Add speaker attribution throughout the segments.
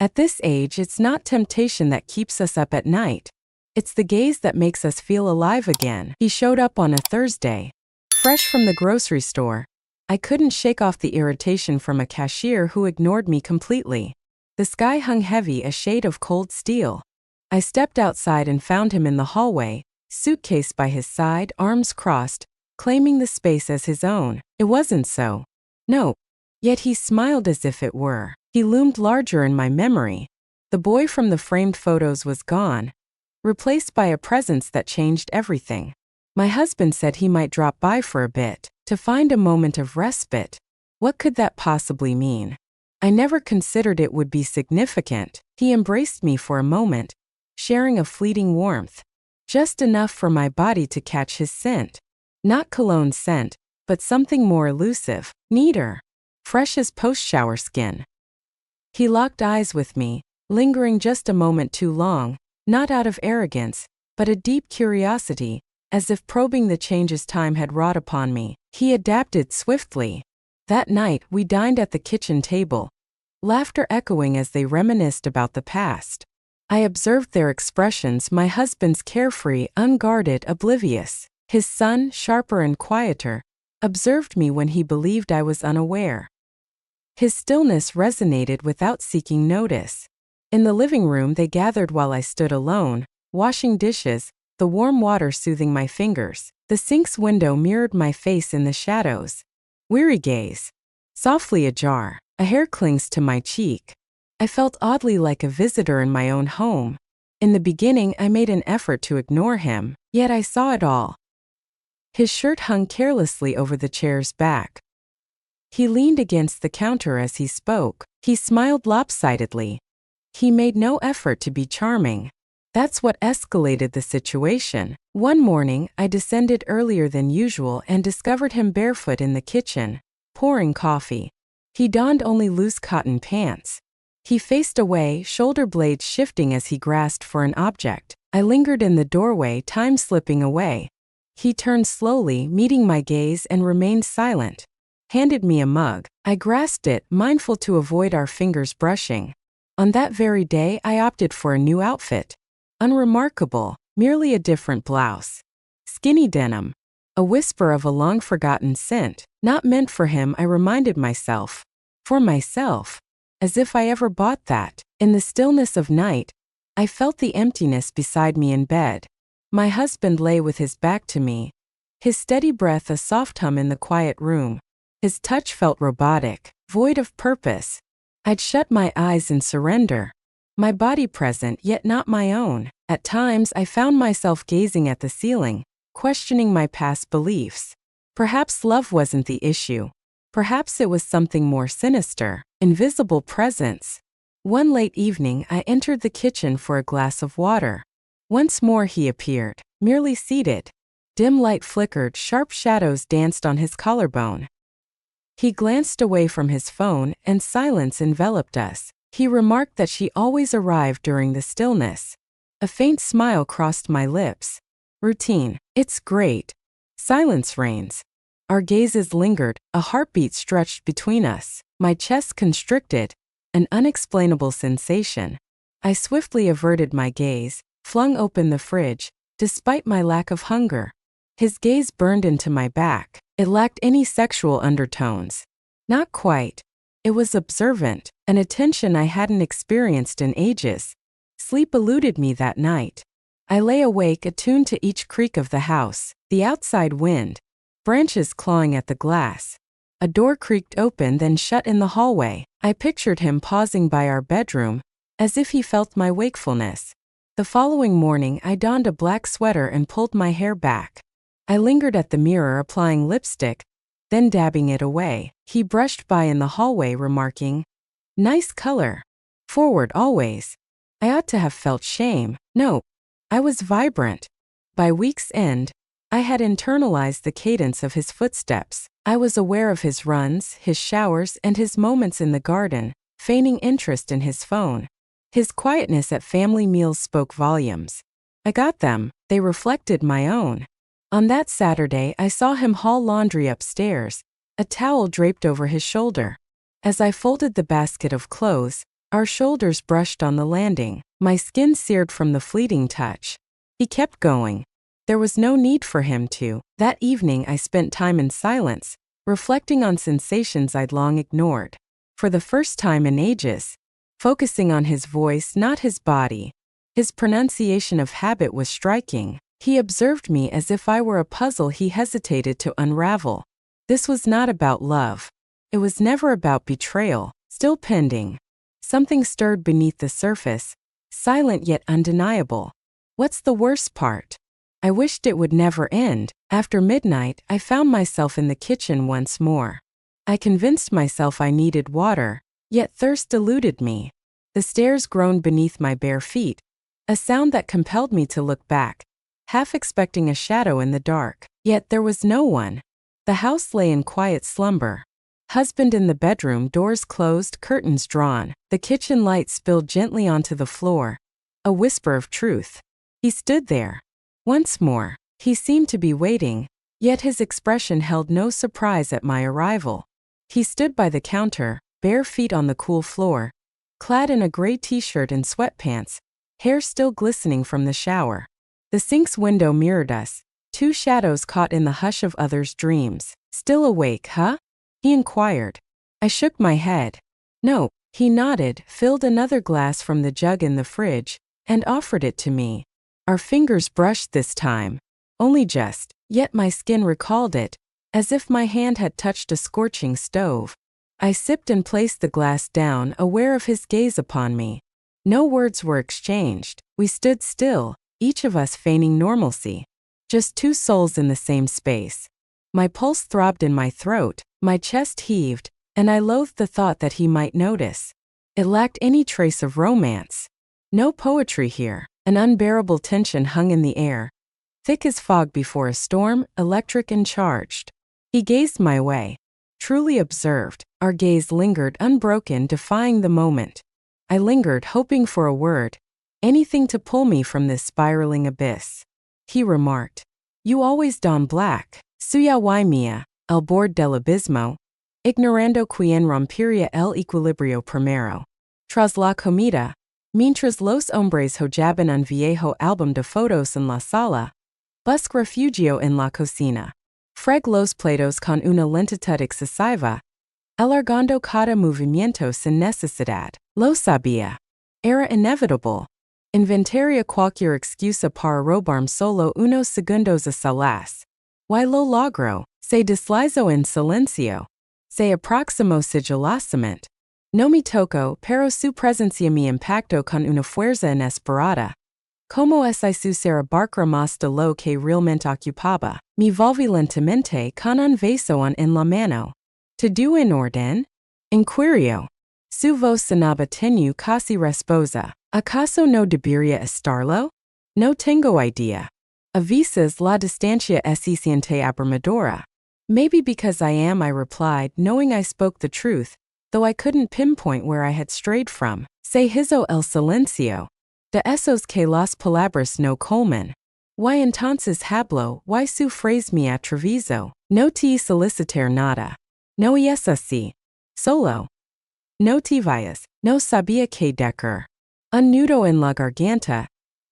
Speaker 1: At this age, it's not temptation that keeps us up at night. It's the gaze that makes us feel alive again. He showed up on a Thursday, fresh from the grocery store. I couldn't shake off the irritation from a cashier who ignored me completely. The sky hung heavy, a shade of cold steel. I stepped outside and found him in the hallway, suitcase by his side, arms crossed, claiming the space as his own. It wasn't so. No. Yet he smiled as if it were. He loomed larger in my memory. The boy from the framed photos was gone, replaced by a presence that changed everything. My husband said he might drop by for a bit, to find a moment of respite. What could that possibly mean? I never considered it would be significant. He embraced me for a moment, sharing a fleeting warmth, just enough for my body to catch his scent. Not cologne scent, but something more elusive, neater, fresh as post-shower skin. He locked eyes with me, lingering just a moment too long, not out of arrogance, but a deep curiosity, as if probing the changes time had wrought upon me. He adapted swiftly. That night, we dined at the kitchen table, laughter echoing as they reminisced about the past. I observed their expressions, my husband's carefree, unguarded, oblivious. His son, sharper and quieter, observed me when he believed I was unaware. His stillness resonated without seeking notice. In the living room they gathered while I stood alone, washing dishes, the warm water soothing my fingers. The sink's window mirrored my face in the shadows. Weary gaze. Softly ajar. A hair clings to my cheek. I felt oddly like a visitor in my own home. In the beginning I made an effort to ignore him, yet I saw it all. His shirt hung carelessly over the chair's back. He leaned against the counter as he spoke. He smiled lopsidedly. He made no effort to be charming. That's what escalated the situation. One morning, I descended earlier than usual and discovered him barefoot in the kitchen, pouring coffee. He donned only loose cotton pants. He faced away, shoulder blades shifting as he grasped for an object. I lingered in the doorway, time slipping away. He turned slowly, meeting my gaze, and remained silent. Handed me a mug. I grasped it, mindful to avoid our fingers brushing. On that very day, I opted for a new outfit. Unremarkable, merely a different blouse. Skinny denim. A whisper of a long-forgotten scent. Not meant for him, I reminded myself. For myself. As if I ever bought that. In the stillness of night, I felt the emptiness beside me in bed. My husband lay with his back to me. His steady breath a soft hum in the quiet room. His touch felt robotic, void of purpose. I'd shut my eyes in surrender. My body present yet not my own. At times I found myself gazing at the ceiling, questioning my past beliefs. Perhaps love wasn't the issue. Perhaps it was something more sinister, invisible presence. One late evening I entered the kitchen for a glass of water. Once more he appeared, merely seated. Dim light flickered, sharp shadows danced on his collarbone. He glanced away from his phone, and silence enveloped us. He remarked that she always arrived during the stillness. A faint smile crossed my lips. Routine. It's great. Silence reigns. Our gazes lingered, a heartbeat stretched between us. My chest constricted, an unexplainable sensation. I swiftly averted my gaze, flung open the fridge, despite my lack of hunger. His gaze burned into my back. It lacked any sexual undertones. Not quite. It was observant, an attention I hadn't experienced in ages. Sleep eluded me that night. I lay awake, attuned to each creak of the house, the outside wind, branches clawing at the glass. A door creaked open, then shut in the hallway. I pictured him pausing by our bedroom, as if he felt my wakefulness. The following morning, I donned a black sweater and pulled my hair back. I lingered at the mirror, applying lipstick, then dabbing it away. He brushed by in the hallway, remarking, "Nice color. Forward always." I ought to have felt shame. No, I was vibrant. By week's end, I had internalized the cadence of his footsteps. I was aware of his runs, his showers, and his moments in the garden, feigning interest in his phone. His quietness at family meals spoke volumes. I got them. They reflected my own. On that Saturday, I saw him haul laundry upstairs, a towel draped over his shoulder. As I folded the basket of clothes, Our shoulders brushed on the landing, my skin seared from the fleeting touch. He kept going. There was no need for him to. That evening I spent time in silence, reflecting on sensations I'd long ignored. For the first time in ages, focusing on his voice, not his body. His pronunciation of habit was striking. He observed me as if I were a puzzle he hesitated to unravel. This was not about love. It was never about betrayal, still pending. Something stirred beneath the surface, silent yet undeniable. What's the worst part? I wished it would never end. After midnight, I found myself in the kitchen once more. I convinced myself I needed water, yet thirst eluded me. The stairs groaned beneath my bare feet, a sound that compelled me to look back, half expecting a shadow in the dark. Yet there was no one. The house lay in quiet slumber. Husband in the bedroom, doors closed, curtains drawn. The kitchen light spilled gently onto the floor. A whisper of truth. He stood there. Once more. He seemed to be waiting, yet his expression held no surprise at my arrival. He stood by the counter, bare feet on the cool floor, clad in a gray t-shirt and sweatpants, hair still glistening from the shower. The sink's window mirrored us, two shadows caught in the hush of others' dreams. Still awake, huh? He inquired. I shook my head. No, he nodded, filled another glass from the jug in the fridge, and offered it to me. Our fingers brushed this time. Only just, yet my skin recalled it, as if my hand had touched a scorching stove. I sipped and placed the glass down, aware of his gaze upon me. No words were exchanged. We stood still, each of us feigning normalcy. Just two souls in the same space. My pulse throbbed in my throat, my chest heaved, and I loathed the thought that he might notice. It lacked any trace of romance. No poetry here. An unbearable tension hung in the air, thick as fog before a storm, electric and charged. He gazed my way, truly observed. Our gaze lingered unbroken, defying the moment. I lingered, hoping for a word, anything to pull me from this spiraling abyss. He remarked, "You always don black. Suya y mía, el borde del abismo, ignorando quien rompería el equilibrio primero. Tras la comida, mientras los hombres hojaban un viejo álbum de fotos en la sala, busque refugio en la cocina. Freg los platos con una lentitud excesiva, alargando cada movimiento sin necesidad. Lo sabía. Era inevitable. Inventaría cualquier excusa para robarme solo unos segundos a solas. Y lo logró. Se deslizó en silencio. Se aproximó sigilosamente. No me tocó, pero su presencia me impactó con una fuerza inesperada. Como si sucera barca más de lo que realmente ocupaba. Me volví lentamente con un vaso en la mano. ¿Todo en orden? Inquirió. Su voz sonaba tenue, casi rasposa. ¿Acaso no debería estarlo? No tengo idea. A veces la distancia se siente abrumadora. Maybe because I am, I replied, knowing I spoke the truth, though I couldn't pinpoint where I had strayed from. Se hizo el silencio. De esos que las palabras no colman. Y entonces hablo, y su phrase me atravesó. No te solicitar nada. No es así. Solo. No te vayas. No sabía qué decir. Un nudo en la garganta.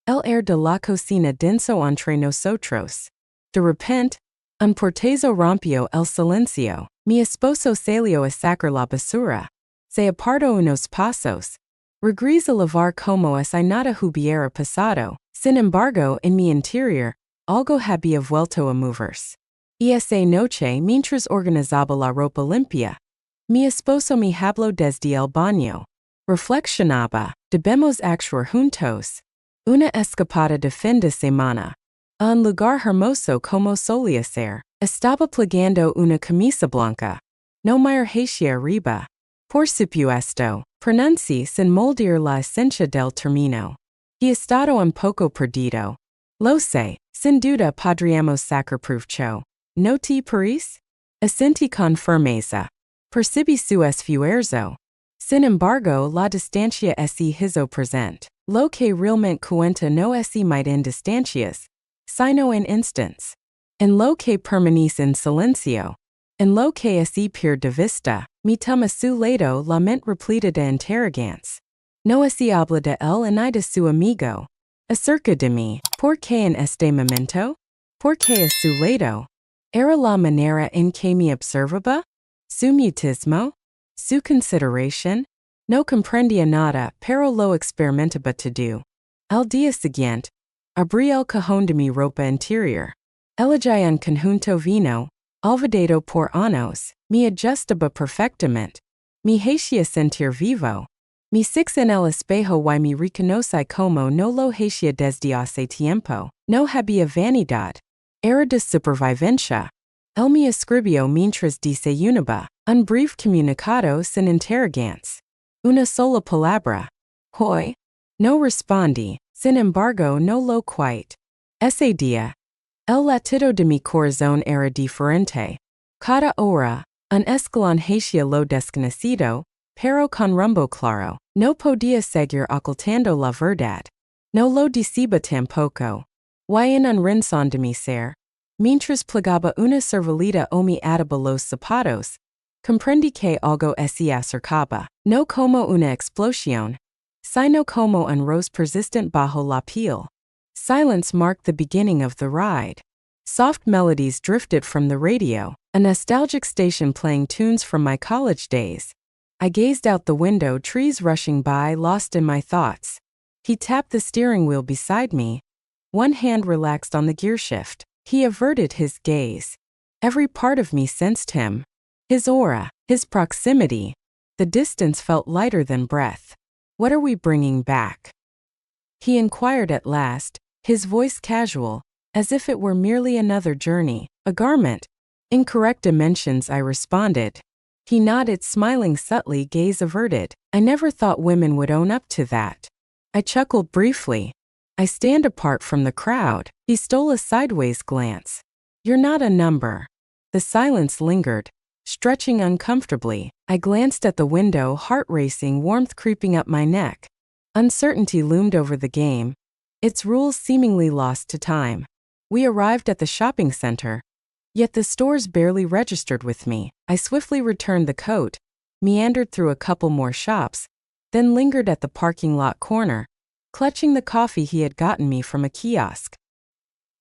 Speaker 1: El air de la cocina denso entre nosotros. De repente, un portazo rompió el silencio. Mi esposo salió a sacar la basura. Se apartó unos pasos. Regreso a lavar como si nada hubiera pasado. Sin embargo, en mi interior, algo había vuelto a moverse. Y esa noche, mientras organizaba la ropa limpia, mi esposo me habló desde el baño. Reflexionaba, debemos actuar juntos. Una escapada de fin de semana. A un lugar hermoso como solía ser. Estaba plegando una camisa blanca. No me hacia arriba. Por supuesto, pronuncie sin moldear la esencia del término. He estado un poco perdido. Lo sé, sin duda podríamos sacar provecho. ¿No te parece? Asentí con firmeza. Percibí su esfuerzo. Sin embargo, la distancia se hizo presente. Lo que realmente cuenta no es might en distancias, sino en instants. En lo que permanece en silencio. En lo que es pierde de vista, me toma su lado la mente repleta de interrogantes. No se habla de él ni de su amigo. Acerca de mí. ¿Por qué en este momento? ¿Por qué a su lado? ¿Era la manera en que me observaba? ¿Su mutismo? ¿Su consideración? No comprendía nada, pero lo experimentaba todo. Al día siguiente, abrí el cajón de mi ropa interior. Elegí un conjunto vino, olvidado por años, me ajustaba perfectamente. Me hacía sentir vivo. Me fixé en el espejo y me reconocí como no lo hacía desde hace tiempo. No había vanidad. Era de supervivencia. Él me escribió mientras desayunaba, un breve comunicado sin interrogantes. Una sola palabra. Hoy. No respondí, sin embargo no lo quite. Ese día, el latido de mi corazón era diferente. Cada hora, un escalón hacia lo desconocido, pero con rumbo claro. No podía seguir ocultando la verdad. No lo decía tampoco. Y en un rincón de mi ser, mientras plegaba una servileta o me ataba los zapatos, comprendí que algo se acercaba. No como una explosión, sino como un rose persistent bajo la piel. Silence marked the beginning of the ride. Soft melodies drifted from the radio, a nostalgic station playing tunes from my college days. I gazed out the window, trees rushing by, lost in my thoughts. He tapped the steering wheel beside me. One hand relaxed on the gearshift. He averted his gaze. Every part of me sensed him. His aura, his proximity. The distance felt lighter than breath. What are we bringing back? He inquired at last, his voice casual, as if it were merely another journey, a garment. Incorrect dimensions, I responded. He nodded, smiling subtly, gaze averted. I never thought women would own up to that. I chuckled briefly. I stand apart from the crowd. He stole a sideways glance. You're not a number. The silence lingered, stretching uncomfortably. I glanced at the window, heart racing, warmth creeping up my neck. Uncertainty loomed over the game, its rules seemingly lost to time. We arrived at the shopping center. Yet the stores barely registered with me. I swiftly returned the coat, meandered through a couple more shops, then lingered at the parking lot corner, clutching the coffee he had gotten me from a kiosk.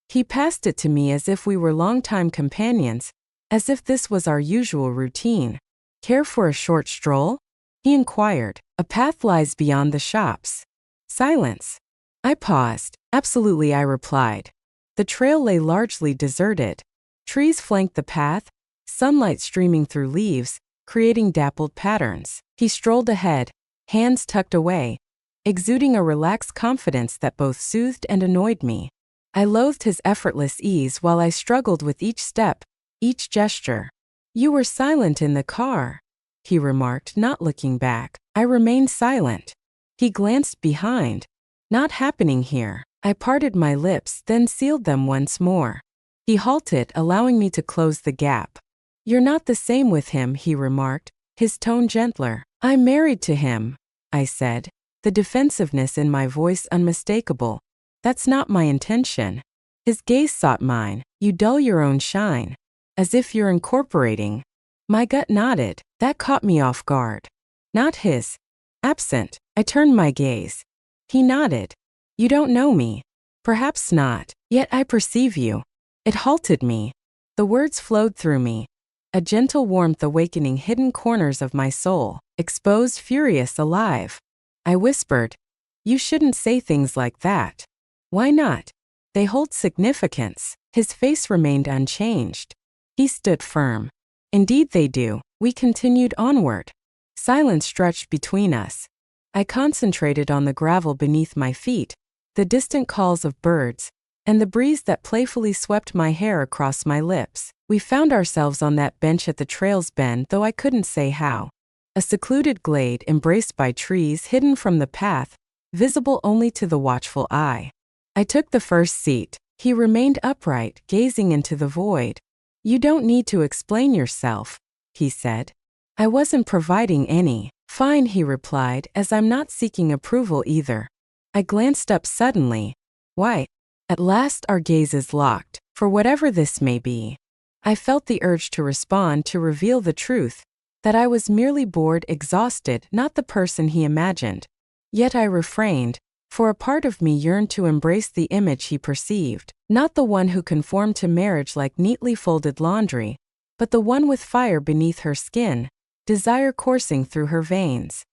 Speaker 1: He passed it to me as if we were longtime companions, as if this was our usual routine. Care for a short stroll? He inquired. A path lies beyond the shops. Silence. I paused. Absolutely, I replied. The trail lay largely deserted. Trees flanked the path, sunlight streaming through leaves, creating dappled patterns. He strolled ahead, hands tucked away, exuding a relaxed confidence that both soothed and annoyed me. I loathed his effortless ease while I struggled with each step, each gesture. You were silent in the car, he remarked, not looking back. I remained silent. He glanced behind. Not happening here. I parted my lips, then sealed them once more. He halted, allowing me to close the gap. You're not the same with him, he remarked, his tone gentler. I'm married to him, I said, the defensiveness in my voice unmistakable. That's not my intention. His gaze sought mine. You dull your own shine. As if you're incorporating. My gut nodded. That caught me off guard. Not his. Absent. I turned my gaze. He nodded. You don't know me. Perhaps not. Yet I perceive you. It halted me. The words flowed through me. A gentle warmth awakening hidden corners of my soul, exposed, furious, alive. I whispered, you shouldn't say things like that. Why not? They hold significance. His face remained unchanged. He stood firm. Indeed they do. We continued onward. Silence stretched between us. I concentrated on the gravel beneath my feet, the distant calls of birds, and the breeze that playfully swept my hair across my lips. We found ourselves on that bench at the trail's bend, though I couldn't say how. A secluded glade embraced by trees hidden from the path, visible only to the watchful eye. I took the first seat. He remained upright, gazing into the void. You don't need to explain yourself, he said. I wasn't providing any. Fine, he replied, as I'm not seeking approval either. I glanced up suddenly. Why? At last our gazes locked, for whatever this may be. I felt the urge to respond, to reveal the truth, that I was merely bored, exhausted, not the person he imagined. Yet I refrained, for a part of me yearned to embrace the image he perceived, not the one who conformed to marriage like neatly folded laundry, but the one with fire beneath her skin, desire coursing through her veins.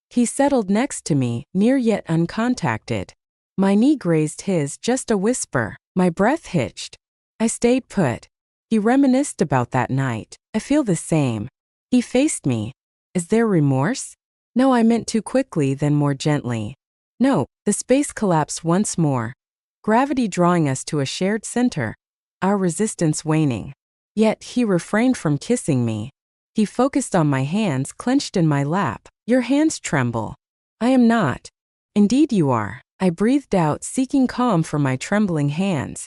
Speaker 1: He settled next to me, near yet uncontacted. My knee grazed his, just a whisper. My breath hitched. I stayed put. He reminisced about that night. I feel the same. He faced me. Is there remorse? No, I meant too quickly, then more gently. No, the space collapsed once more. Gravity drawing us to a shared center, our resistance waning. Yet he refrained from kissing me. He focused on my hands clenched in my lap. Your hands tremble. I am not. Indeed you are. I breathed out, seeking calm from my trembling hands.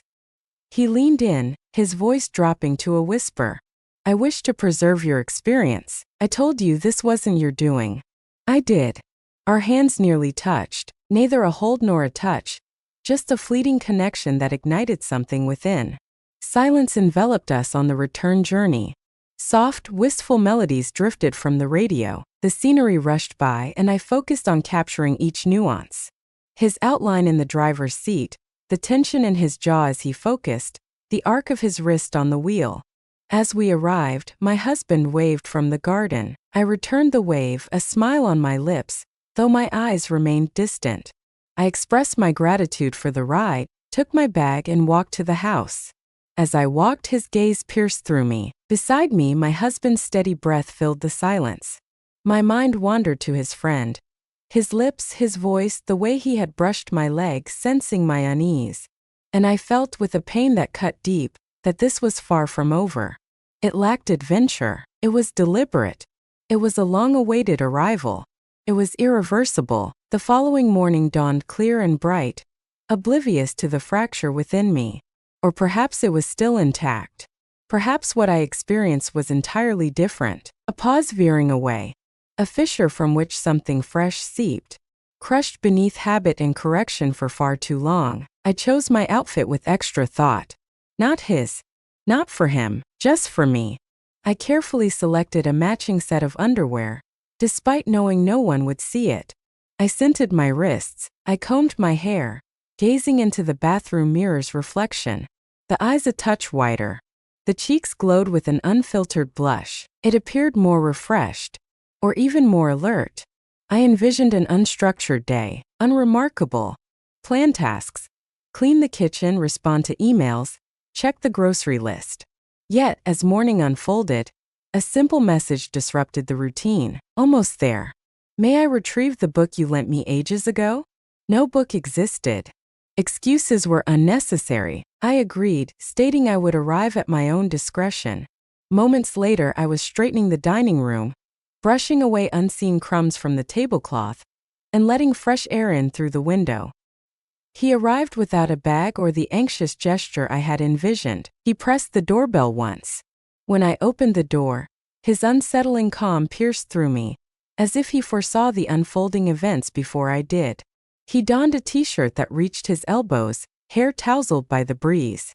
Speaker 1: He leaned in, his voice dropping to a whisper. I wish to preserve your experience. I told you this wasn't your doing. I did. Our hands nearly touched, neither a hold nor a touch, just a fleeting connection that ignited something within. Silence enveloped us on the return journey. Soft, wistful melodies drifted from the radio. The scenery rushed by, and I focused on capturing each nuance. His outline in the driver's seat, the tension in his jaw as he focused, the arc of his wrist on the wheel. As we arrived, my husband waved from the garden. I returned the wave, a smile on my lips, though my eyes remained distant. I expressed my gratitude for the ride, took my bag and walked to the house. As I walked, his gaze pierced through me. Beside me, my husband's steady breath filled the silence. My mind wandered to his friend. His lips, his voice, the way he had brushed my leg, sensing my unease. And I felt, with a pain that cut deep, that this was far from over. It lacked adventure. It was deliberate. It was a long-awaited arrival. It was irreversible. The following morning dawned clear and bright, oblivious to the fracture within me. Or perhaps it was still intact. Perhaps what I experienced was entirely different. A pause veering away. A fissure from which something fresh seeped. Crushed beneath habit and correction for far too long, I chose my outfit with extra thought. Not his. Not for him. Just for me. I carefully selected a matching set of underwear, despite knowing no one would see it. I scented my wrists. I combed my hair, gazing into the bathroom mirror's reflection. The eyes a touch wider. The cheeks glowed with an unfiltered blush. It appeared more refreshed. Or even more alert. I envisioned an unstructured day, unremarkable. Plan tasks. Clean the kitchen, respond to emails, check the grocery list. Yet, as morning unfolded, a simple message disrupted the routine. Almost there. May I retrieve the book you lent me ages ago? No book existed. Excuses were unnecessary. I agreed, stating I would arrive at my own discretion. Moments later, I was straightening the dining room, brushing away unseen crumbs from the tablecloth, and letting fresh air in through the window. He arrived without a bag or the anxious gesture I had envisioned. He pressed the doorbell once. When I opened the door, his unsettling calm pierced through me, as if he foresaw the unfolding events before I did. He donned a t-shirt that reached his elbows, hair tousled by the breeze.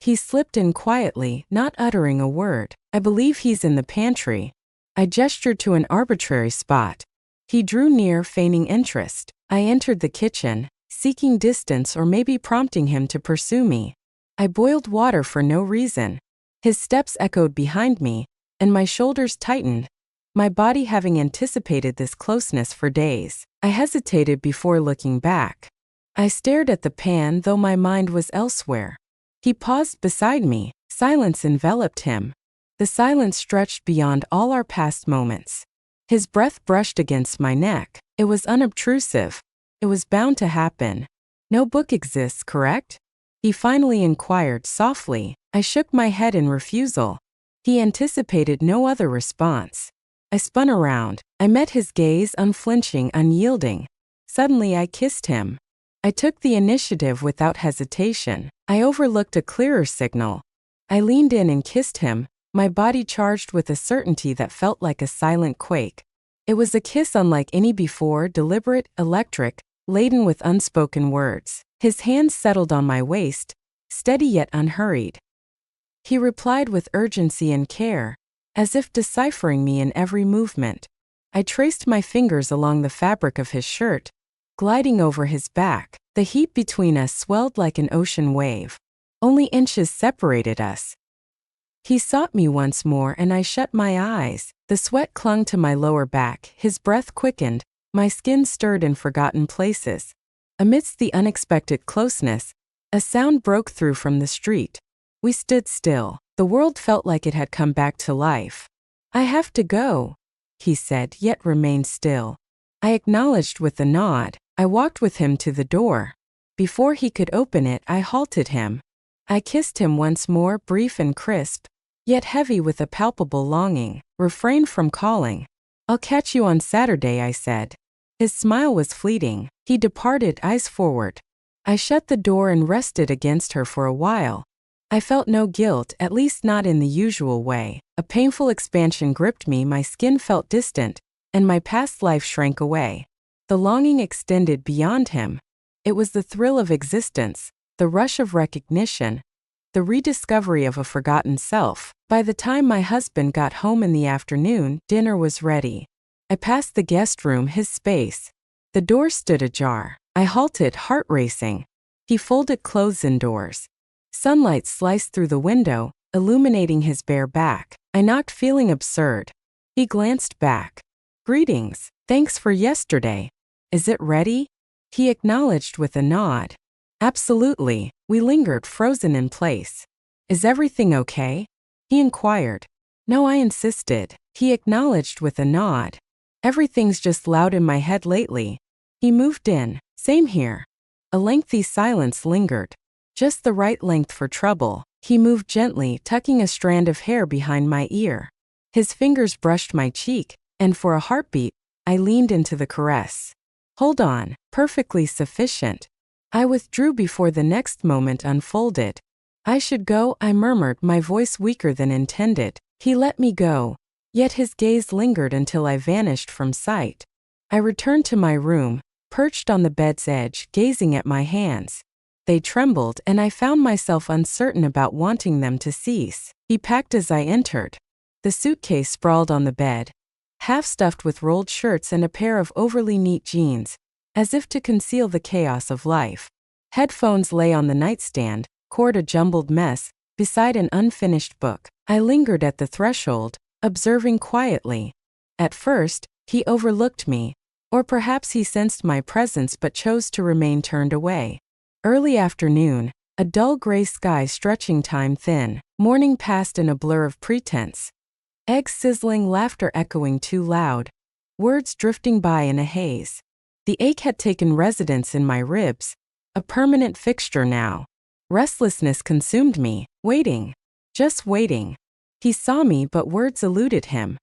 Speaker 1: He slipped in quietly, not uttering a word. I believe he's in the pantry. I gestured to an arbitrary spot. He drew near, feigning interest. I entered the kitchen, seeking distance or maybe prompting him to pursue me. I boiled water for no reason. His steps echoed behind me, and my shoulders tightened, my body having anticipated this closeness for days. I hesitated before looking back. I stared at the pan, though my mind was elsewhere. He paused beside me. Silence enveloped him. The silence stretched beyond all our past moments. His breath brushed against my neck. It was unobtrusive. It was bound to happen. No book exists, correct? He finally inquired softly. I shook my head in refusal. He anticipated no other response. I spun around. I met his gaze, unflinching, unyielding. Suddenly I kissed him. I took the initiative without hesitation. I overlooked a clearer signal. I leaned in and kissed him, my body charged with a certainty that felt like a silent quake. It was a kiss unlike any before, deliberate, electric, laden with unspoken words. His hands settled on my waist, steady yet unhurried. He replied with urgency and care, as if deciphering me in every movement. I traced my fingers along the fabric of his shirt, gliding over his back. The heat between us swelled like an ocean wave. Only inches separated us. He sought me once more and I shut my eyes. The sweat clung to my lower back, his breath quickened, my skin stirred in forgotten places. Amidst the unexpected closeness, a sound broke through from the street. We stood still. The world felt like it had come back to life. "I have to go," he said, yet remained still. I acknowledged with a nod. I walked with him to the door. Before he could open it, I halted him. I kissed him once more, brief and crisp, yet heavy with a palpable longing. Refrained from calling. "I'll catch you on Saturday," I said. His smile was fleeting. He departed, eyes forward. I shut the door and rested against her for a while. I felt no guilt, at least not in the usual way. A painful expansion gripped me, my skin felt distant, and my past life shrank away. The longing extended beyond him. It was the thrill of existence, the rush of recognition, the rediscovery of a forgotten self. By the time my husband got home in the afternoon, dinner was ready. I passed the guest room, his space. The door stood ajar. I halted, heart racing. He folded clothes indoors. Sunlight sliced through the window, illuminating his bare back. I knocked, feeling absurd. He glanced back. "Greetings. Thanks for yesterday. Is it ready?" He acknowledged with a nod. "Absolutely." We lingered, frozen in place. "Is everything okay?" he inquired. "No," I insisted. He acknowledged with a nod. "Everything's just loud in my head lately." He moved in. "Same here." A lengthy silence lingered. Just the right length for trouble. He moved gently, tucking a strand of hair behind my ear. His fingers brushed my cheek, and for a heartbeat, I leaned into the caress. "Hold on." Perfectly sufficient. I withdrew before the next moment unfolded. "I should go," I murmured, my voice weaker than intended. He let me go, yet his gaze lingered until I vanished from sight. I returned to my room, perched on the bed's edge, gazing at my hands. They trembled, and I found myself uncertain about wanting them to cease. He packed as I entered. The suitcase sprawled on the bed, half stuffed with rolled shirts and a pair of overly neat jeans, as if to conceal the chaos of life. Headphones lay on the nightstand, cord a jumbled mess, beside an unfinished book. I lingered at the threshold, observing quietly. At first, he overlooked me, or perhaps he sensed my presence but chose to remain turned away. Early afternoon, a dull gray sky stretching time thin. Morning passed in a blur of pretense. Eggs sizzling, laughter echoing too loud, words drifting by in a haze. The ache had taken residence in my ribs, a permanent fixture now. Restlessness consumed me, waiting. Just waiting. He saw me, but words eluded him.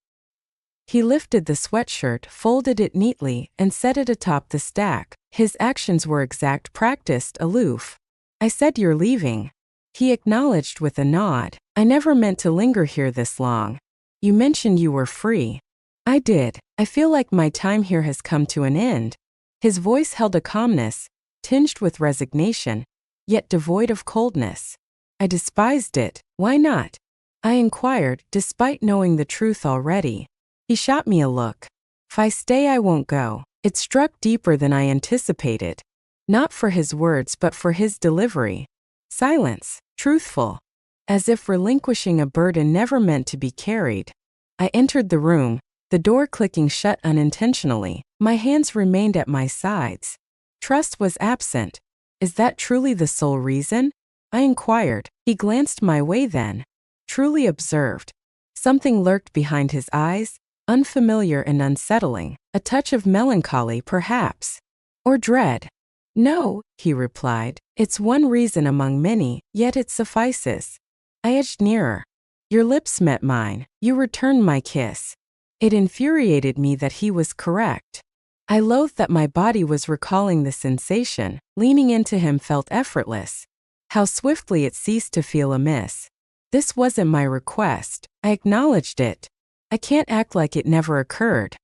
Speaker 1: He lifted the sweatshirt, folded it neatly, and set it atop the stack. His actions were exact, practiced, aloof. I said, "You're leaving." He acknowledged with a nod. "I never meant to linger here this long. You mentioned you were free." "I did. I feel like my time here has come to an end." His voice held a calmness, tinged with resignation, yet devoid of coldness. I despised it. "Why not?" I inquired, despite knowing the truth already. He shot me a look. "If I stay, I won't go." It struck deeper than I anticipated. Not for his words, but for his delivery. Silence, truthful, as if relinquishing a burden never meant to be carried. I entered the room, the door clicking shut unintentionally. My hands remained at my sides. Trust was absent. "Is that truly the sole reason?" I inquired. He glanced my way then. Truly observed. Something lurked behind his eyes, unfamiliar and unsettling. A touch of melancholy, perhaps. Or dread. "No," he replied. "It's one reason among many, yet it suffices." I edged nearer. Your lips met mine. You returned my kiss. It infuriated me that he was correct. I loathed that my body was recalling the sensation. Leaning into him felt effortless. How swiftly it ceased to feel amiss. This wasn't my request. I acknowledged it. I can't act like it never occurred.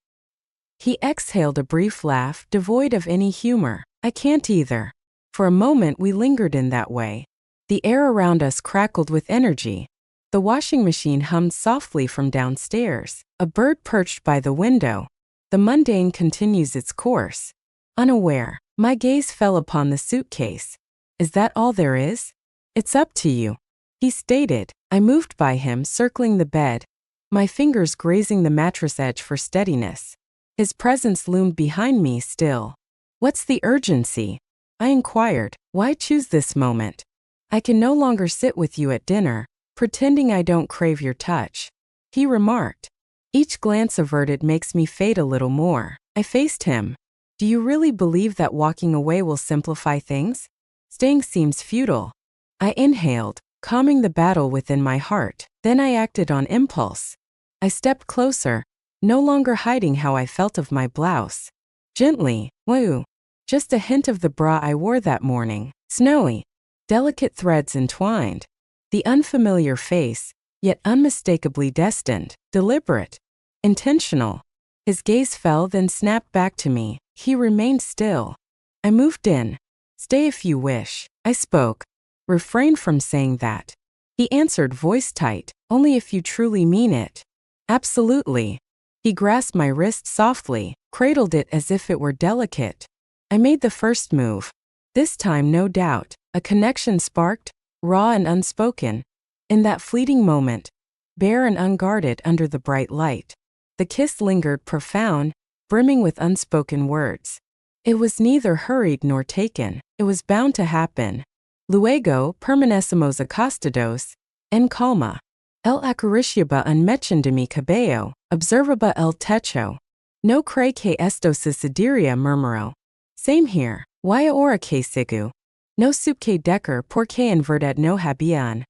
Speaker 1: He exhaled a brief laugh, devoid of any humor. I can't either. For a moment we lingered in that way. The air around us crackled with energy. The washing machine hummed softly from downstairs. A bird perched by the window. The mundane continues its course. Unaware, my gaze fell upon the suitcase. Is that all there is? It's up to you, he stated. I moved by him, circling the bed, my fingers grazing the mattress edge for steadiness. His presence loomed behind me still. What's the urgency? I inquired. Why choose this moment? I can no longer sit with you at dinner, pretending I don't crave your touch, he remarked. Each glance averted makes me fade a little more. I faced him. Do you really believe that walking away will simplify things? Staying seems futile. I inhaled, calming the battle within my heart. Then I acted on impulse. I stepped closer, no longer hiding how I felt of my blouse. Gently, woo. Just a hint of the bra I wore that morning. Snowy. Delicate threads entwined. The unfamiliar face, yet unmistakably destined. Deliberate. Intentional. His gaze fell, then snapped back to me. He remained still. I moved in. Stay if you wish. I spoke. Refrain from saying that. He answered, voice tight. Only if you truly mean it. Absolutely. He grasped my wrist softly, cradled it as if it were delicate. I made the first move. This time, no doubt, a connection sparked, raw and unspoken. In that fleeting moment, bare and unguarded under the bright light, the kiss lingered, profound, brimming with unspoken words. It was neither hurried nor taken. It was bound to happen. Luego permanecemos acostados, en calma. El acariciaba un mechón de mi cabello, observaba el techo. No cree que esto sucedería, murmuró. Same here. Why ahora que sigo? No supe decker porque en verdad no habían.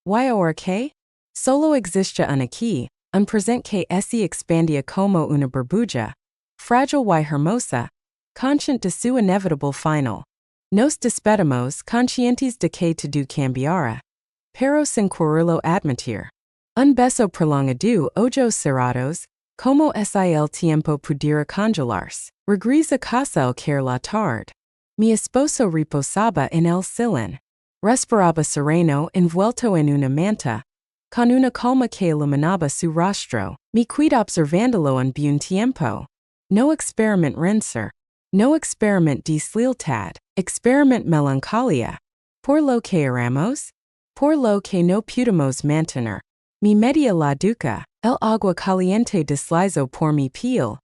Speaker 1: Why ahora que? Solo existe un aquí, un present que se expandía como una burbuja, fragile y hermosa, conscient de su inevitable final. Nos despedimos conscientes de que todo cambiará, pero sin quererlo admitir. Un beso prolongado, ojos cerrados, como si el tiempo pudiera congelarse. Regresa casa el caer la tarde. Mi esposo reposaba en el sillón. Respiraba sereno, envuelto en una manta, con una calma que iluminaba su rostro. Me quedé observándolo un buen tiempo. No experiment renser. No experiment deslealtad. Experiment melancolía. Por lo que éramos. Por lo que no pudimos mantener. Mi media la duca. El agua caliente deslizó por mi piel.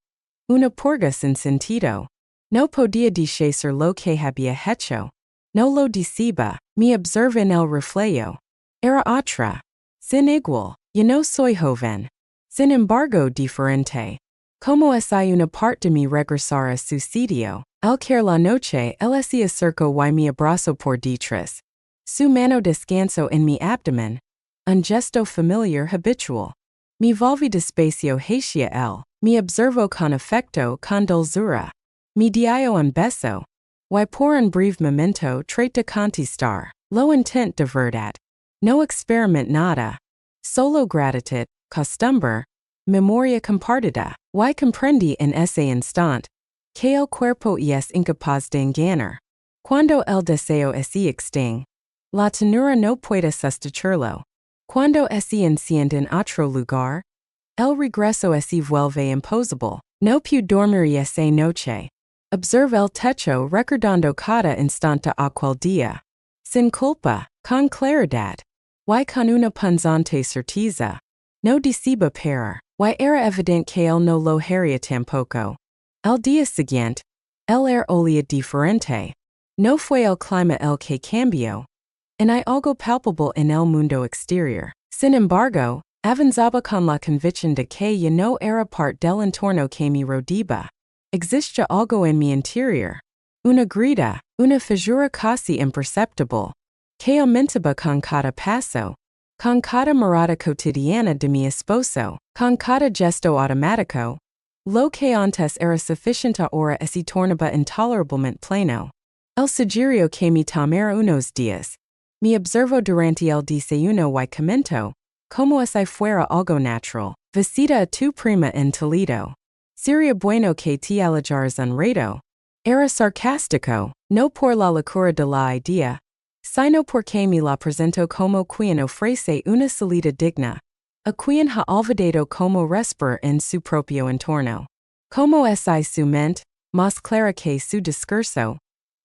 Speaker 1: Una purga sin sentido. No podía deshacer lo que había hecho. No lo decía. Me observé en el reflejo. Era otra. Sin igual. Yo no soy joven. Sin embargo diferente. Como si una parte de mi regresar a su sitio. Al caer la noche, él se acercó y me abrazó por detrás. Su mano descansó en mi abdomen. Un gesto familiar habitual. Me volví despacio hacia él. Me observó con afecto, con dulzura. Me dio un beso. Y por un breve momento trató de contestar. Lo intent de verdad. No experiment nada. Solo gratitud, costumbre, memoria compartida. Y comprendí en ese instante que el cuerpo es incapaz de engañar. Cuando el deseo se extingue, la ternura no puede sustituirlo. Cuando se enciende en otro lugar, el regreso se vuelve imposible. No pude dormir esa noche. Observe el techo recordando cada instante aquel día. Sin culpa, con claridad. Y con una punzante certeza. No decía parar. Y era evidente que él no lo haría tampoco. El día siguiente, el air olía diferente. No fue el clima el que cambió. En hay algo palpable en el mundo exterior. Sin embargo, avanzaba con la convicción de que ya no era parte del entorno que me rodeaba. Existe algo en mi interior. Una grita, una fissura casi imperceptible. Que aumentaba con cada paso. Con cada mirada cotidiana de mi esposo. Con cada gesto automático. Lo que antes era suficiente ahora se tornaba intolerablemente pleno. El sugirió que me tomara unos días. Me observo durante el desayuno y comentó, como si fuera algo natural. Visita a tu prima en Toledo. Sería bueno que te alejaras un rato. Era sarcástico, no por la locura de la idea, sino porque me la presentó como quien ofrece una salida digna, a quien ha olvidado como respirar en su propio entorno. Como si su mente, más clara que su discurso,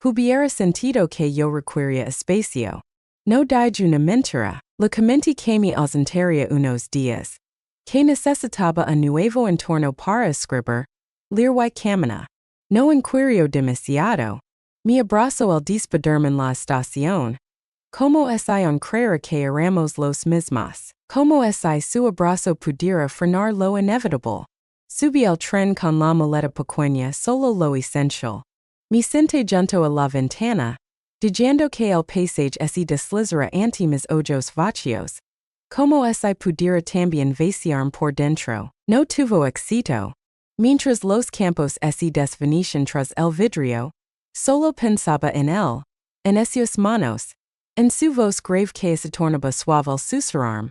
Speaker 1: hubiera sentido que yo requería espacio. No dije una mentira, le comenté que me ausentaría unos días, que necesitaba un nuevo entorno para escribir, leer y caminar. No inquirio demasiado. Me abrazo al despedirme en la estación. Como si on creer que éramos los mismos. Como si su abrazo pudiera frenar lo inevitable. Subí al tren con la maleta pequeña solo lo esencial. Me senté junto a la ventana, diciendo que el paisaje se deslizara ante mis ojos vacíos. Como si pudiera también vaciarme por dentro. No tuvo éxito. Mientras los campos se desvanecían tras el vidrio, solo pensaba en él, en esos manos, en su voz grave que se tornaba suave al susurrarme,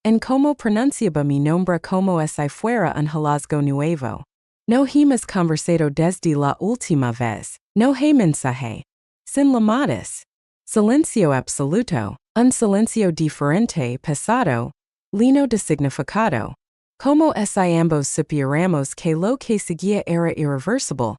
Speaker 1: en cómo pronunciaba mi nombre como si fuera un hallazgo nuevo. No hemos conversado desde la última vez, no hay mensaje. Sin llamadas. Silencio absoluto, un silencio diferente pasado, lleno de significado. Como si ambos supiéramos que lo que seguía era irreversible,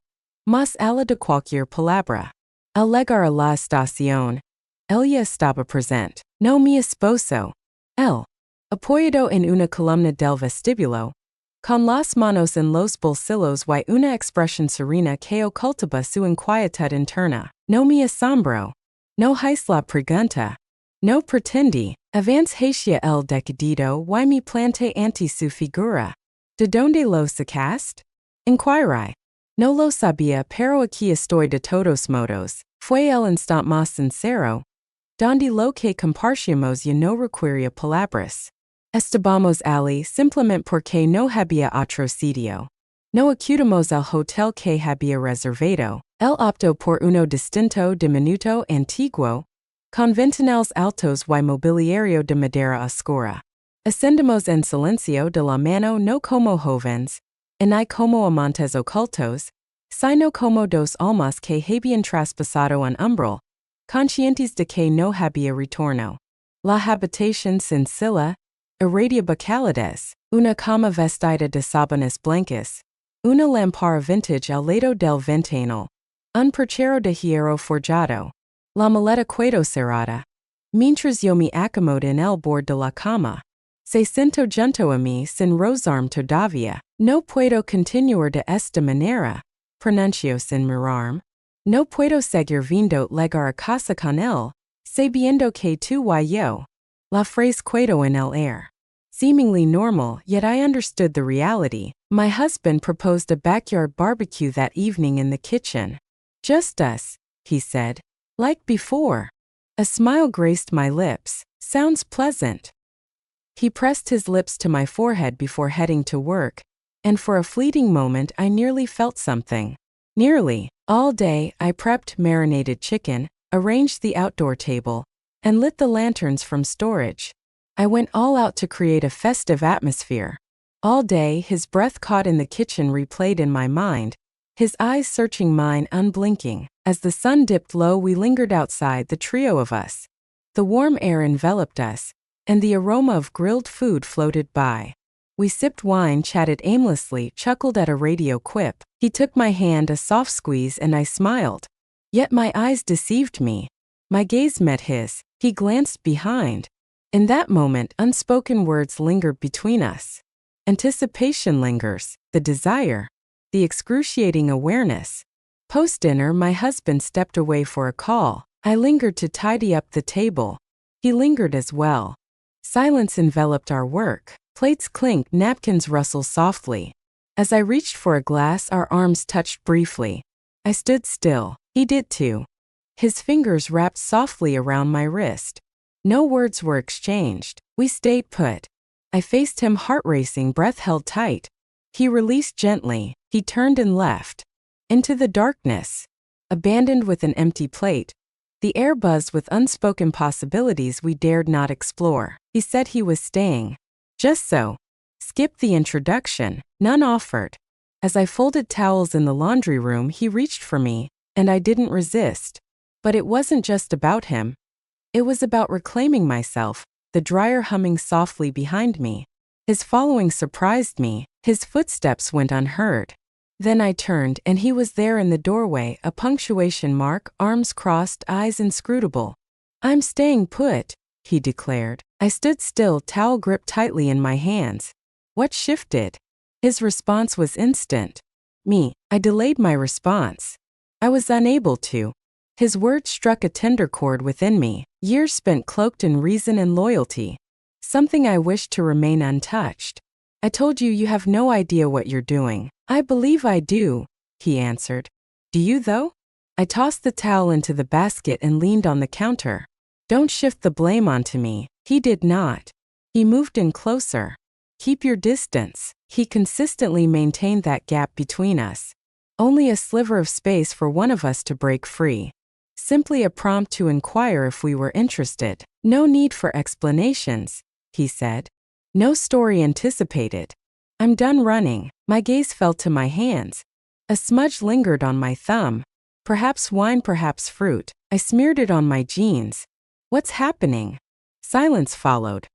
Speaker 1: más allá de cualquier palabra. Al llegar a la estación, ella estaba presente, no mi esposo. Él, apoyado en una columna del vestíbulo, con las manos en los bolsillos y una expresión serena que ocultaba su inquietud interna. No me asombro. No hice la pregunta. No pretendí. Avance hacia el decidido y me planté ante su figura. ¿De dónde lo sacaste? Inquirí. No lo sabía, pero aquí estoy de todos modos. Fue el instante más sincero, donde lo que compartimos ya no requería palabras. Estábamos allí simplemente porque no había otro sitio. No acudimos al hotel que había reservado. Él optó por uno distinto diminuto antiguo, con ventanales altos y mobiliario de madera oscura. Ascendimos en silencio de la mano no como jóvenes, ni como amantes ocultos, sino como dos almas que habían traspasado un umbral, conscientes de que no había retorno. La habitación sencilla, irradiaba calidez, una cama vestida de sábanas blancas, una lámpara vintage al lado del ventanal, un perchero de hierro forjado, la maleta quedó cerrada. Mientras yo me acomodé en el borde de la cama, se sentó junto a mí sin rozarme todavía. No puedo continuar de esta manera, pronunció sin mirarme. No puedo seguir viendo llegar a casa con él, sabiendo que tú y yo. La phrase quedó en el air. Seemingly normal, yet I understood the reality. My husband proposed a backyard barbecue that evening in the kitchen. Just us, he said. Like before. A smile graced my lips. Sounds pleasant. He pressed his lips to my forehead before heading to work, and for a fleeting moment I nearly felt something. Nearly. All day, I prepped marinated chicken, arranged the outdoor table, and lit the lanterns from storage. I went all out to create a festive atmosphere. All day, his breath caught in the kitchen replayed in my mind, his eyes searching mine unblinking. As the sun dipped low, we lingered outside, the trio of us. The warm air enveloped us, and the aroma of grilled food floated by. We sipped wine, chatted aimlessly, chuckled at a radio quip. He took my hand, a soft squeeze, and I smiled. Yet my eyes deceived me. My gaze met his. He glanced behind. In that moment, unspoken words lingered between us. Anticipation lingers, the desire, the excruciating awareness. Post-dinner, my husband stepped away for a call. I lingered to tidy up the table. He lingered as well. Silence enveloped our work. Plates clinked, napkins rustled softly. As I reached for a glass, our arms touched briefly. I stood still. He did too. His fingers wrapped softly around my wrist. No words were exchanged. We stayed put. I faced him, heart racing, breath held tight. He released gently. He turned and left. Into the darkness. Abandoned with an empty plate. The air buzzed with unspoken possibilities we dared not explore. He said he was staying. Just so. Skipped the introduction. None offered. As I folded towels in the laundry room, he reached for me, and I didn't resist. But it wasn't just about him. It was about reclaiming myself, the dryer humming softly behind me. His following surprised me. His footsteps went unheard. Then I turned and he was there in the doorway, a punctuation mark, arms crossed, eyes inscrutable. "I'm staying put," he declared. I stood still, towel gripped tightly in my hands. What shifted? His response was instant. Me, I delayed my response. I was unable to. His words struck a tender chord within me, years spent cloaked in reason and loyalty. Something I wished to remain untouched. "I told you you have no idea what you're doing." "I believe I do," he answered. "Do you though?" I tossed the towel into the basket and leaned on the counter. "Don't shift the blame onto me." He did not. He moved in closer. "Keep your distance." He consistently maintained that gap between us. Only a sliver of space for one of us to break free. Simply a prompt to inquire if we were interested. "No need for explanations," he said. "No story anticipated. I'm done running." My gaze fell to my hands. A smudge lingered on my thumb. Perhaps wine, perhaps fruit. I smeared it on my jeans. "What's happening?" Silence followed.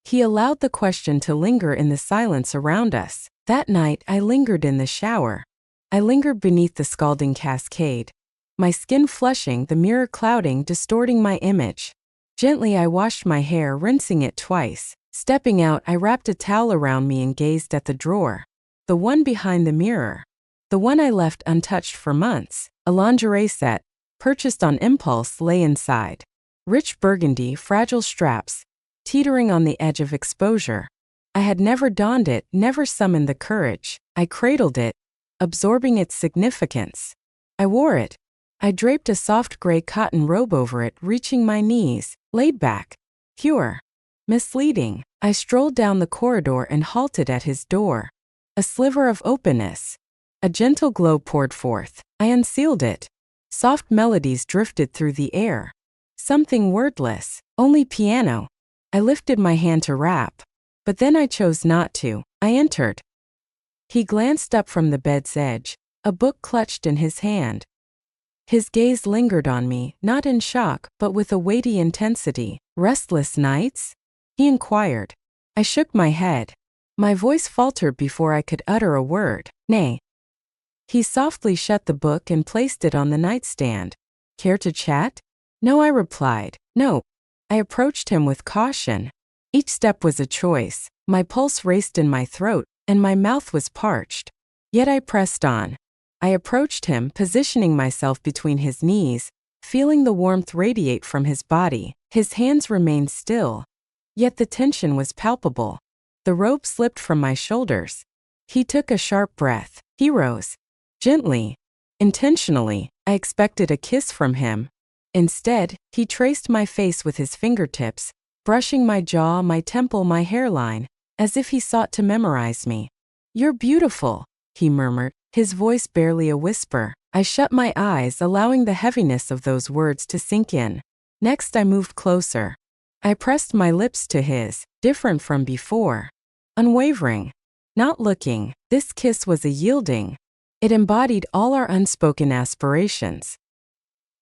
Speaker 1: He allowed the question to linger in the silence around us. That night, I lingered in the shower. I lingered beneath the scalding cascade. My skin flushing, the mirror clouding, distorting my image. Gently, I washed my hair, rinsing it twice. Stepping out, I wrapped a towel around me and gazed at the drawer. The one behind the mirror. The one I left untouched for months. A lingerie set, purchased on impulse, lay inside. Rich burgundy, fragile straps, teetering on the edge of exposure. I had never donned it, never summoned the courage. I cradled it, absorbing its significance. I wore it. I draped a soft gray cotton robe over it, reaching my knees, laid back, pure. Misleading. I strolled down the corridor and halted at his door. A sliver of openness. A gentle glow poured forth. I unsealed it. Soft melodies drifted through the air. Something wordless, only piano. I lifted my hand to rap. But then I chose not to. I entered. He glanced up from the bed's edge, a book clutched in his hand. His gaze lingered on me, not in shock, but with a weighty intensity. "Restless nights?" he inquired. I shook my head. My voice faltered before I could utter a word. "Nay." He softly shut the book and placed it on the nightstand. "Care to chat?" "No," I replied. "No." I approached him with caution. Each step was a choice. My pulse raced in my throat, and my mouth was parched. Yet I pressed on. I approached him, positioning myself between his knees, feeling the warmth radiate from his body. His hands remained still. Yet the tension was palpable. The robe slipped from my shoulders. He took a sharp breath. He rose. Gently. Intentionally. I expected a kiss from him. Instead, he traced my face with his fingertips, brushing my jaw, my temple, my hairline, as if he sought to memorize me. "You're beautiful," he murmured, his voice barely a whisper. I shut my eyes, allowing the heaviness of those words to sink in. Next, I moved closer. I pressed my lips to his, different from before. Unwavering. Not looking. This kiss was a yielding. It embodied all our unspoken aspirations.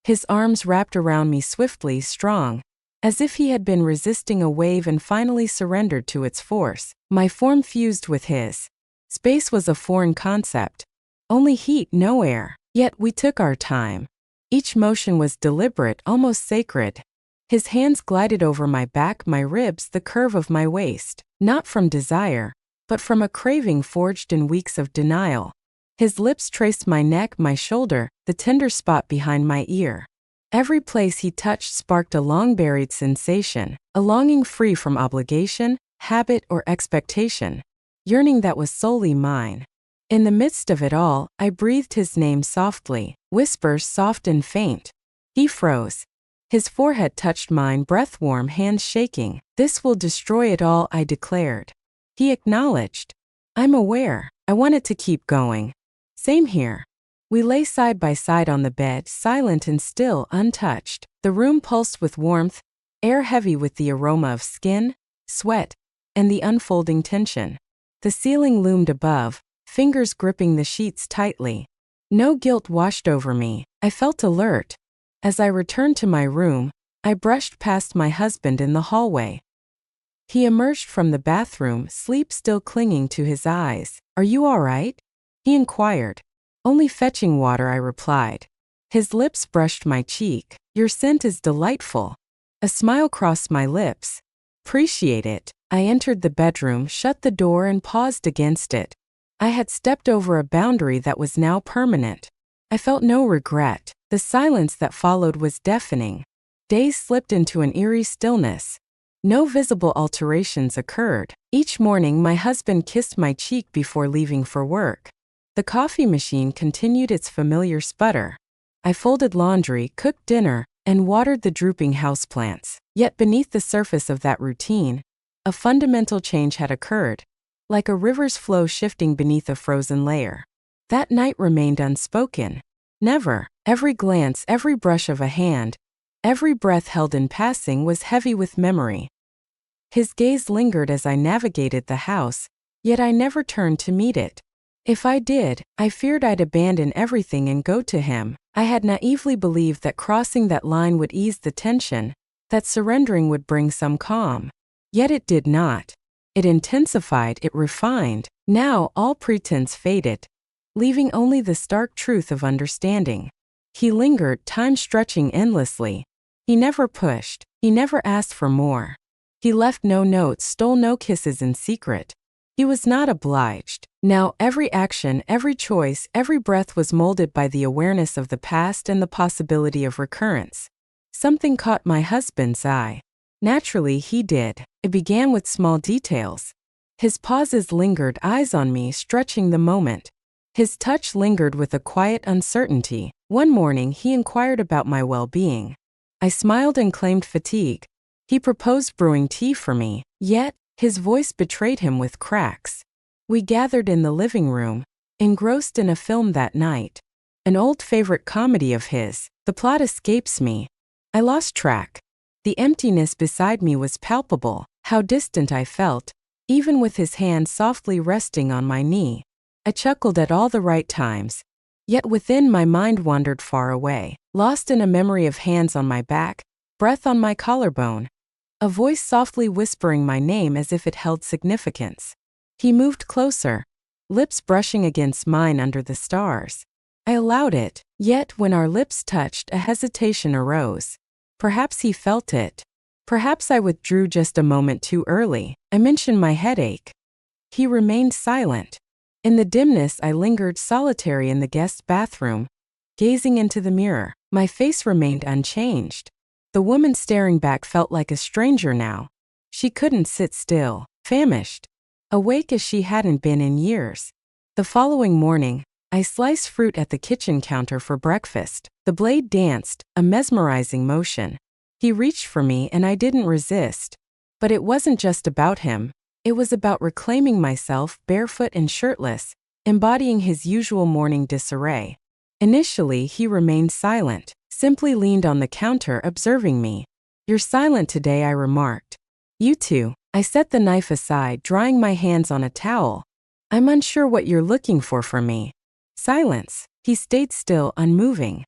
Speaker 1: His arms wrapped around me swiftly, strong, as if he had been resisting a wave and finally surrendered to its force. My form fused with his. Space was a foreign concept. Only heat, no air. Yet we took our time. Each motion was deliberate, almost sacred. His hands glided over my back, my ribs, the curve of my waist, not from desire, but from a craving forged in weeks of denial. His lips traced my neck, my shoulder, the tender spot behind my ear. Every place he touched sparked a long-buried sensation, a longing free from obligation, habit, or expectation, yearning that was solely mine. In the midst of it all, I breathed his name softly, whispers soft and faint. He froze. His forehead touched mine, breath warm, hands shaking. "This will destroy it all," I declared. He acknowledged. "I'm aware." I wanted to keep going. "Same here." We lay side by side on the bed, silent and still, untouched. The room pulsed with warmth, air heavy with the aroma of skin, sweat, and the unfolding tension. The ceiling loomed above, fingers gripping the sheets tightly. No guilt washed over me. I felt alert. As I returned to my room, I brushed past my husband in the hallway. He emerged from the bathroom, sleep still clinging to his eyes. "Are you all right?" he inquired. Only fetching water, I replied. His lips brushed my cheek. Your scent is delightful. A smile crossed my lips. Appreciate it. I entered the bedroom, shut the door, and paused against it. I had stepped over a boundary that was now permanent. I felt no regret. The silence that followed was deafening. Days slipped into an eerie stillness. No visible alterations occurred. Each morning, my husband kissed my cheek before leaving for work. The coffee machine continued its familiar sputter. I folded laundry, cooked dinner, and watered the drooping houseplants. Yet beneath the surface of that routine, a fundamental change had occurred, like a river's flow shifting beneath a frozen layer. That night remained unspoken. Never. Every glance, every brush of a hand, every breath held in passing was heavy with memory. His gaze lingered as I navigated the house, yet I never turned to meet it. If I did, I feared I'd abandon everything and go to him. I had naively believed that crossing that line would ease the tension, that surrendering would bring some calm. Yet it did not. It intensified, it refined. Now all pretense faded, leaving only the stark truth of understanding. He lingered, time stretching endlessly. He never pushed. He never asked for more. He left no notes, stole no kisses in secret. He was not obliged. Now every action, every choice, every breath was molded by the awareness of the past and the possibility of recurrence. Something caught my husband's eye. Naturally, he did. It began with small details. His pauses lingered, eyes on me, stretching the moment. His touch lingered with a quiet uncertainty. One morning, he inquired about my well-being. I smiled and claimed fatigue. He proposed brewing tea for me, yet his voice betrayed him with cracks. We gathered in the living room, engrossed in a film that night. An old favorite comedy of his. The plot escapes me. I lost track. The emptiness beside me was palpable. How distant I felt, even with his hand softly resting on my knee. I chuckled at all the right times. Yet within, my mind wandered far away, lost in a memory of hands on my back, breath on my collarbone, a voice softly whispering my name as if it held significance. He moved closer, lips brushing against mine under the stars. I allowed it, yet when our lips touched, a hesitation arose. Perhaps he felt it. Perhaps I withdrew just a moment too early. I mentioned my headache. He remained silent. In the dimness, I lingered solitary in the guest bathroom, gazing into the mirror. My face remained unchanged. The woman staring back felt like a stranger now. She couldn't sit still, famished, awake as she hadn't been in years. The following morning, I sliced fruit at the kitchen counter for breakfast. The blade danced, a mesmerizing motion. He reached for me and I didn't resist. But it wasn't just about him. It was about reclaiming myself, barefoot and shirtless, embodying his usual morning disarray. Initially, he remained silent, simply leaned on the counter observing me. You're silent today, I remarked. You too. I set the knife aside, drying my hands on a towel. I'm unsure what you're looking for from me. Silence. He stayed still, unmoving.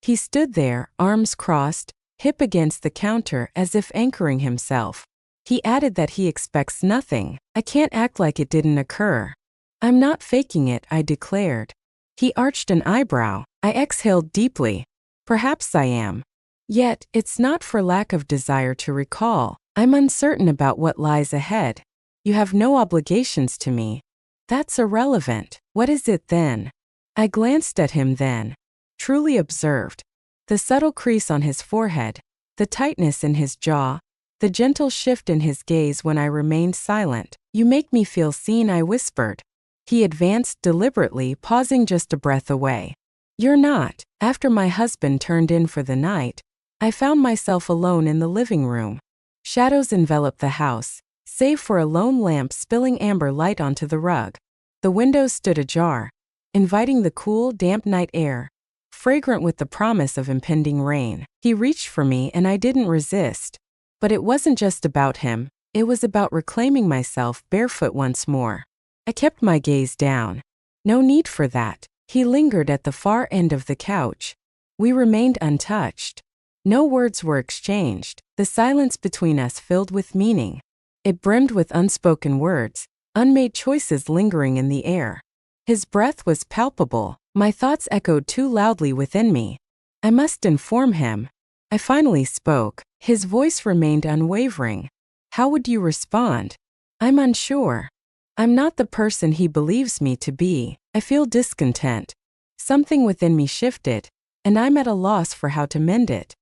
Speaker 1: He stood there, arms crossed, hip against the counter as if anchoring himself. He added that he expects nothing. I can't act like it didn't occur. I'm not faking it, I declared. He arched an eyebrow. I exhaled deeply. Perhaps I am. Yet, it's not for lack of desire to recall. I'm uncertain about what lies ahead. You have no obligations to me. That's irrelevant. What is it then? I glanced at him then, truly observed. The subtle crease on his forehead, the tightness in his jaw, the gentle shift in his gaze when I remained silent. You make me feel seen, I whispered. He advanced deliberately, pausing just a breath away. You're not. After my husband turned in for the night, I found myself alone in the living room. Shadows enveloped the house, save for a lone lamp spilling amber light onto the rug. The windows stood ajar, inviting the cool, damp night air, fragrant with the promise of impending rain. He reached for me and I didn't resist. But it wasn't just about him, it was about reclaiming myself barefoot once more. I kept my gaze down. No need for that. He lingered at the far end of the couch. We remained untouched. No words were exchanged. The silence between us filled with meaning. It brimmed with unspoken words, unmade choices lingering in the air. His breath was palpable, My thoughts echoed too loudly within me. I must inform him. I finally spoke. His voice remained unwavering. How would you respond? I'm unsure. I'm not the person he believes me to be. I feel discontent. Something within me shifted, and I'm at a loss for how to mend it.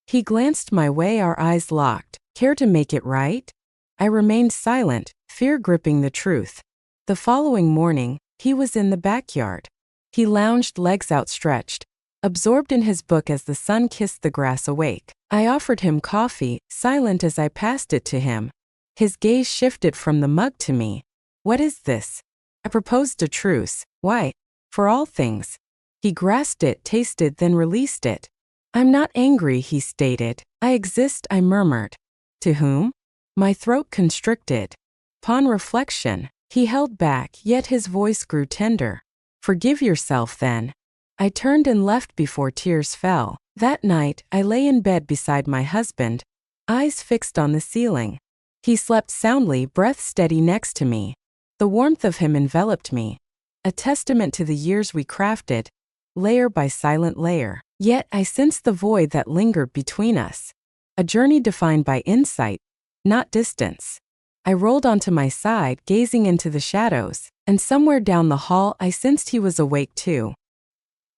Speaker 1: He glanced my way, our eyes locked. Care to make it right? I remained silent, fear gripping the truth. The following morning, he was in the backyard. He lounged, legs outstretched, absorbed in his book as the sun kissed the grass awake. I offered him coffee, silent as I passed it to him. His gaze shifted from the mug to me. What is this? I proposed a truce. Why? For all things. He grasped it, tasted, then released it. I'm not angry, he stated. I exist, I murmured. To whom? My throat constricted. Upon reflection, he held back, yet his voice grew tender. Forgive yourself then. I turned and left before tears fell. That night, I lay in bed beside my husband, eyes fixed on the ceiling. He slept soundly, breath steady next to me. The warmth of him enveloped me, a testament to the years we crafted, layer by silent layer. Yet I sensed the void that lingered between us, a journey defined by insight, not distance. I rolled onto my side, gazing into the shadows, and somewhere down the hall I sensed he was awake too.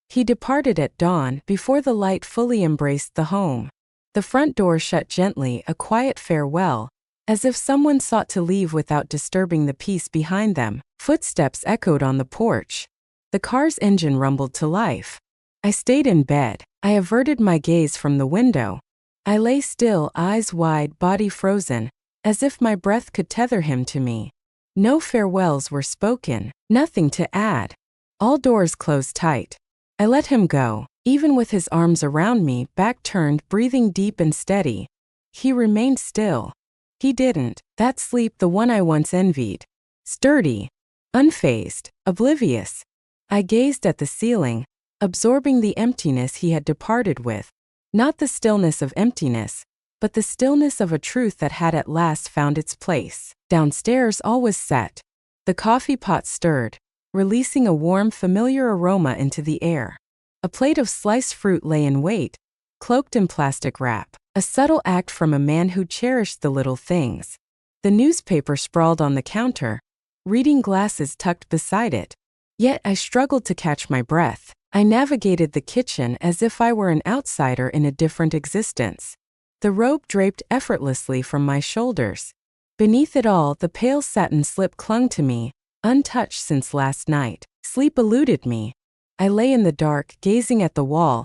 Speaker 1: He departed at dawn, before the light fully embraced the home. The front door shut gently, a quiet farewell, as if someone sought to leave without disturbing the peace behind them. Footsteps echoed on the porch. The car's engine rumbled to life. I stayed in bed. I averted my gaze from the window. I lay still, eyes wide, body frozen, as if my breath could tether him to me. No farewells were spoken, nothing to add. All doors closed tight. I let him go, even with his arms around me, back turned, breathing deep and steady. He remained still. He didn't. That sleep, the one I once envied. Sturdy, unfazed, oblivious. I gazed at the ceiling, absorbing the emptiness he had departed with. Not the stillness of emptiness, but the stillness of a truth that had at last found its place. Downstairs all was set. The coffee pot stirred, releasing a warm, familiar aroma into the air. A plate of sliced fruit lay in wait, cloaked in plastic wrap. A subtle act from a man who cherished the little things. The newspaper sprawled on the counter, reading glasses tucked beside it. Yet I struggled to catch my breath. I navigated the kitchen as if I were an outsider in a different existence. The robe draped effortlessly from my shoulders. Beneath it all, the pale satin slip clung to me, untouched since last night. Sleep eluded me. I lay in the dark, gazing at the wall,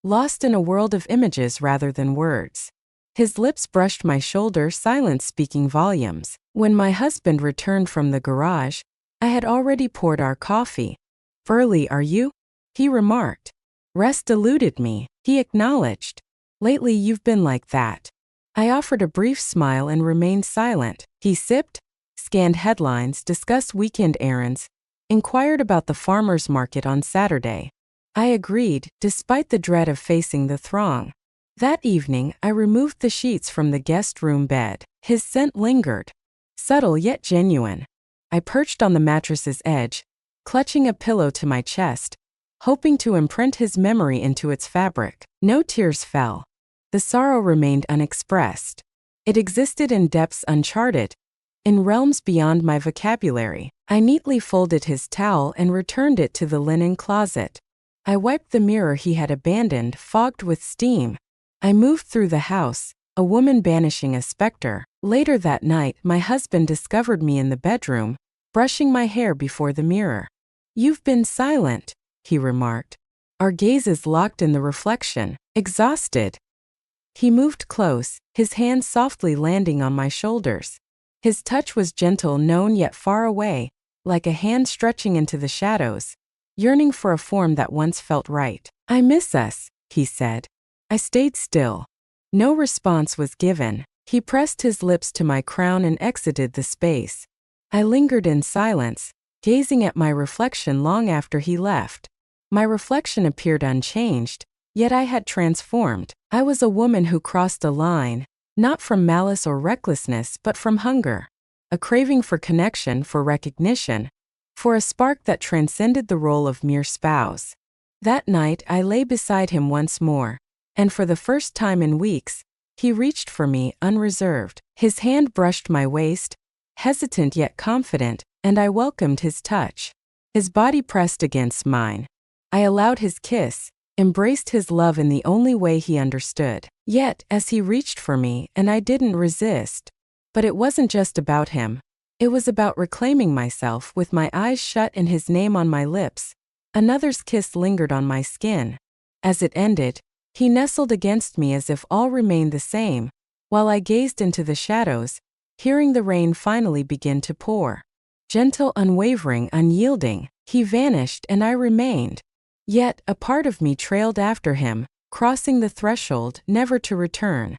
Speaker 1: lost in a world of images rather than words. His lips brushed my shoulder, silence speaking volumes. When my husband returned from the garage, I had already poured our coffee. Early, are you? He remarked. Rest eluded me, he acknowledged. Lately you've been like that. I offered a brief smile and remained silent. He sipped, scanned headlines, discussed weekend errands, inquired about the farmer's market on Saturday. I agreed, despite the dread of facing the throng. That evening, I removed the sheets from the guest room bed. His scent lingered, subtle yet genuine. I perched on the mattress's edge, clutching a pillow to my chest, hoping to imprint his memory into its fabric. No tears fell. The sorrow remained unexpressed. It existed in depths uncharted, in realms beyond my vocabulary. I neatly folded his towel and returned it to the linen closet. I wiped the mirror he had abandoned, fogged with steam. I moved through the house, a woman banishing a specter. Later that night, my husband discovered me in the bedroom, brushing my hair before the mirror. You've been silent, he remarked. Our gazes locked in the reflection. Exhausted. He moved close, his hands softly landing on my shoulders. His touch was gentle, known yet far away, like a hand stretching into the shadows, yearning for a form that once felt right. I miss us, he said. I stayed still. No response was given. He pressed his lips to my crown and exited the space. I lingered in silence, gazing at my reflection long after he left. My reflection appeared unchanged, yet I had transformed. I was a woman who crossed a line, not from malice or recklessness but from hunger. A craving for connection, for recognition, for a spark that transcended the role of mere spouse. That night I lay beside him once more, and for the first time in weeks, he reached for me unreserved. His hand brushed my waist, hesitant yet confident, and I welcomed his touch. His body pressed against mine. I allowed his kiss, embraced his love in the only way he understood. Yet, as he reached for me, and I didn't resist. But it wasn't just about him. It was about reclaiming myself with my eyes shut and his name on my lips. Another's kiss lingered on my skin. As it ended, he nestled against me as if all remained the same, while I gazed into the shadows, hearing the rain finally begin to pour. Gentle, unwavering, unyielding, he vanished and I remained. Yet, a part of me trailed after him, crossing the threshold, never to return.